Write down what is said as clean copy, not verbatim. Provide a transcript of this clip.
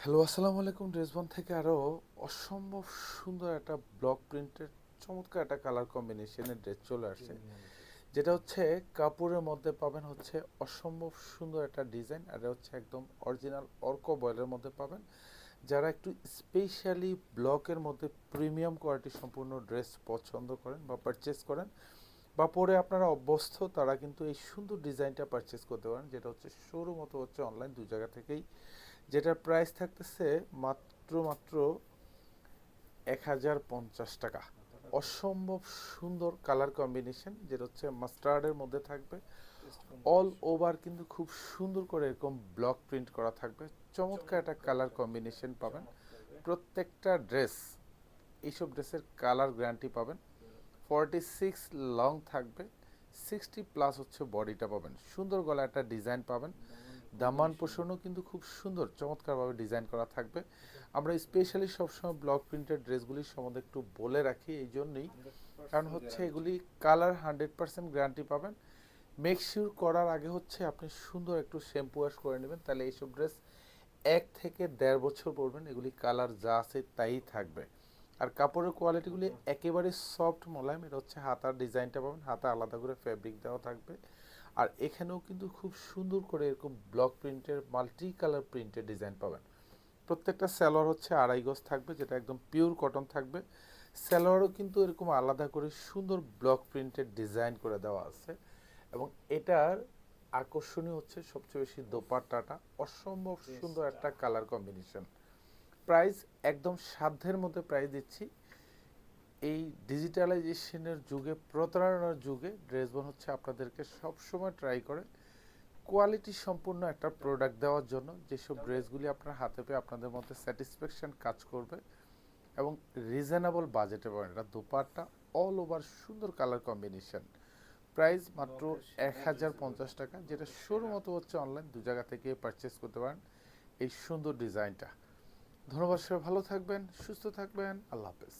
Hello, আসসালামু আলাইকুম। ড্রেসবন থেকে আরও অসম্ভব সুন্দর একটা ব্লক প্রিন্টের চমৎকার একটা কালার কম্বিনেশনের ড্রেস চলে আসছে, যেটা হচ্ছে কাপড়ের মধ্যে পাবেন হচ্ছে অসম্ভব সুন্দর একটা ডিজাইন, আর এটা হচ্ছে একদম অরিজিনাল অর্ক বয়েলের মধ্যে পাবেন। যারা একটু স্পেশালি ব্লকের মধ্যে প্রিমিয়াম কোয়ালিটি সম্পূর্ণ ড্রেস পছন্দ করেন বা পারচেস করেন বা পরে আপনারা অভ্যস্ত, তারা কিন্তু এই সুন্দর ডিজাইনটা পারচেস করতে পারেন, যেটা হচ্ছে শোরুম মতো হচ্ছে অনলাইন দুই জায়গা থেকেই, যেটার প্রাইস থাকতেছে মাত্র মাত্র 1050 টাকা। অসম্ভব সুন্দর কালার কম্বিনেশন, যেটা হচ্ছে মাস্টার্ডের মধ্যে থাকবে। অল ওভার কিন্তু খুব সুন্দর করে এরকম ব্লক প্রিন্ট করা থাকবে। চমৎকার একটা কালার কম্বিনেশন পাবেন প্রত্যেকটা ড্রেস। এইসব ড্রেসের কালার গ্যারান্টি পাবেন। 46 লং থাকবে, 60+ হচ্ছে বডিটা পাবেন। সুন্দর গলা একটা ডিজাইন পাবেন। দামান পোষণও কিন্তু খুব সুন্দর চমৎকারভাবে ডিজাইন করা থাকবে। আমরা স্পেশালি সবসময় ব্লক প্রিন্টেড ড্রেসগুলির সম্বন্ধে একটু বলে রাখি এই জন্যই, কারণ হচ্ছে এগুলি কালার 100% গ্যারান্টি পাবেন। মেক শিওর করার আগে হচ্ছে আপনি সুন্দর একটু শ্যাম্পু ওয়াশ করে নেবেন, তাহলে এইসব ড্রেস 1 থেকে 1.5 বছর পরবেন, এগুলি কালার যা আছে তাই থাকবে। আর কাপড়ের কোয়ালিটিগুলি একেবারে সফট মোলায়েম। এটা হচ্ছে হাতার ডিজাইনটা পাবেন, হাতা আলাদা করে ফ্যাব্রিক দেওয়া থাকবে। আর এখানেও কিন্তু খুব সুন্দর করে এরকম ব্লক প্রিন্টের মাল্টি কালার প্রিন্টের ডিজাইন পাবেন। প্রত্যেকটা সালোয়ার হচ্ছে 2.5 গজ থাকবে, যেটা একদম পিওর কটন থাকবে। সালোয়ারও কিন্তু এরকম আলাদা করে সুন্দর ব্লক প্রিন্টের ডিজাইন করে দেওয়া আছে। এবং এটার আকর্ষণীয় হচ্ছে সবচেয়ে বেশি দোপাট্টাটা, অসম্ভব সুন্দর একটা কালার কম্বিনেশন। প্রাইস একদম সাধ্যের মধ্যে প্রাইস দিচ্ছি। এই ডিজিটালাইজেশনের যুগে, প্রতারণার যুগে ড্রেসবন হচ্ছে আপনাদেরকে সবসময় ট্রাই করে কোয়ালিটি সম্পূর্ণ একটা প্রোডাক্ট দেওয়ার জন্য, যেসব ড্রেসগুলি আপনার হাতে পেয়ে আপনাদের মধ্যে স্যাটিসফ্যাকশন কাজ করবে এবং রিজনেবল বাজেটে পাবেন। এটা দোপাট্টা অল ওভার সুন্দর কালার কম্বিনেশন। প্রাইস মাত্র 1050 টাকা, যেটা শোরুম মতো হচ্ছে অনলাইন দু জায়গা থেকে পারচেস করতে পারেন এই সুন্দর ডিজাইনটা। ধন্যবাদ, সবাই ভালো থাকবেন, সুস্থ থাকবেন, আল্লাহ হাফেজ।